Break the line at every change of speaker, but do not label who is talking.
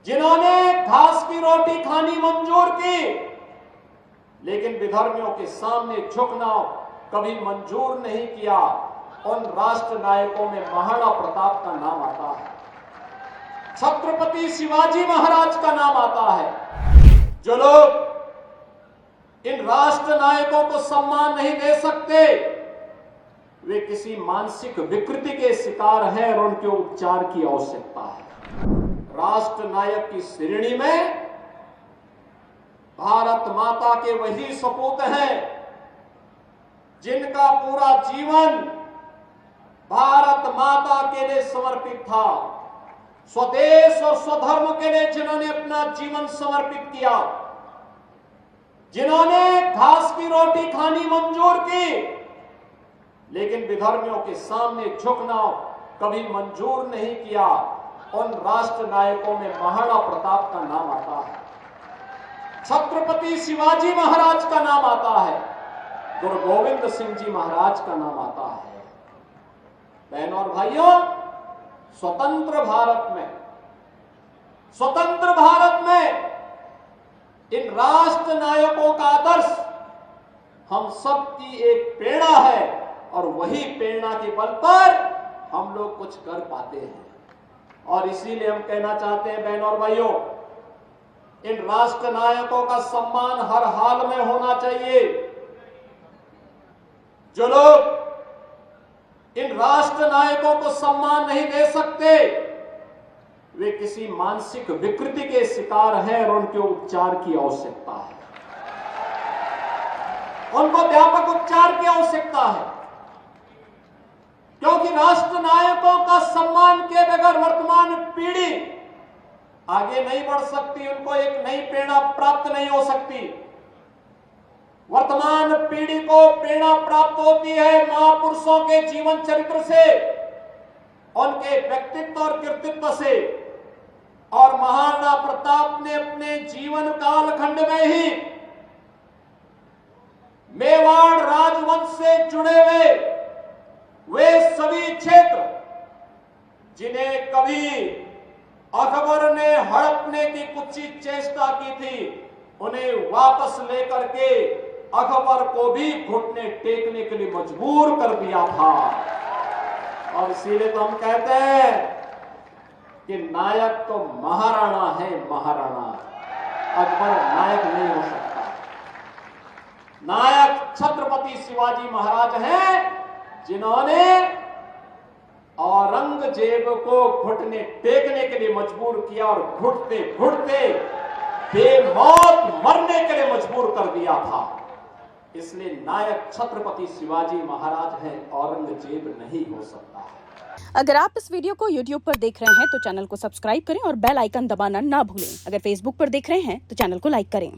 जिन्होंने घास की रोटी खानी मंजूर की, लेकिन विधर्मियों के सामने झुकना कभी मंजूर नहीं किया, उन राष्ट्र नायकों में महाराणा प्रताप का नाम आता है, छत्रपति शिवाजी महाराज का नाम आता है। जो लोग इन राष्ट्र नायकों को सम्मान नहीं दे सकते, वे किसी मानसिक विकृति के शिकार हैं और उनके उपचार की आवश्यकता है। राष्ट्र नायक की श्रेणी में भारत माता के वही सपूत हैं जिनका पूरा जीवन भारत माता के लिए समर्पित था, स्वदेश और स्वधर्म के लिए जिन्होंने अपना जीवन समर्पित किया, जिन्होंने घास की रोटी खानी मंजूर की, लेकिन विधर्मियों के सामने झुकना कभी मंजूर नहीं किया, उन राष्ट्र नायकों में महाराणा प्रताप का नाम आता है, छत्रपति शिवाजी महाराज का नाम आता है, गुरु गोविंद सिंह जी महाराज का नाम आता है। बहनों और भाइयों, स्वतंत्र भारत में इन राष्ट्र नायकों का आदर्श हम सबकी एक प्रेरणा है और वही प्रेरणा के बल पर हम लोग कुछ कर पाते हैं। और इसीलिए हम कहना चाहते हैं बहनों और भाइयों, इन राष्ट्र नायकों का सम्मान हर हाल में होना चाहिए। जो लोग इन राष्ट्र नायकों को सम्मान नहीं दे सकते, वे किसी मानसिक विकृति के शिकार हैं और उनके उपचार की आवश्यकता है, उनको व्यापक उपचार की आवश्यकता है, क्योंकि राष्ट्र नायकों का सम्मान के बगैर वर्तमान पीढ़ी आगे नहीं बढ़ सकती, उनको एक नई प्रेरणा प्राप्त नहीं हो सकती। वर्तमान पीढ़ी को प्रेरणा प्राप्त होती है महापुरुषों के जीवन चरित्र से, उनके व्यक्तित्व और कृतित्व से। और महाराणा प्रताप ने अपने जीवन कालखंड में ही मेवाड़ राजवंश से जुड़े हुए वे सभी क्षेत्र जिन्हें कभी अकबर ने हड़पने की कुत्सित चेष्टा की थी, उन्हें वापस लेकर के अकबर को भी घुटने टेकने के लिए मजबूर कर दिया था। और इसीलिए तो हम कहते हैं कि नायक तो महाराणा है, महाराणा, अकबर नायक नहीं हो सकता। नायक छत्रपति शिवाजी महाराज हैं, जिन्होंने औरंगजेब को घुटने टेकने के लिए मजबूर किया और घुटते घुटते बेमौत मरने के लिए मजबूर कर दिया था। इसलिए नायक छत्रपति शिवाजी महाराज है, औरंगजेब नहीं हो सकता है।
अगर आप इस वीडियो को YouTube पर देख रहे हैं तो चैनल को सब्सक्राइब करें और बेल आइकन दबाना ना भूलें। अगर Facebook पर देख रहे हैं तो चैनल को लाइक करें।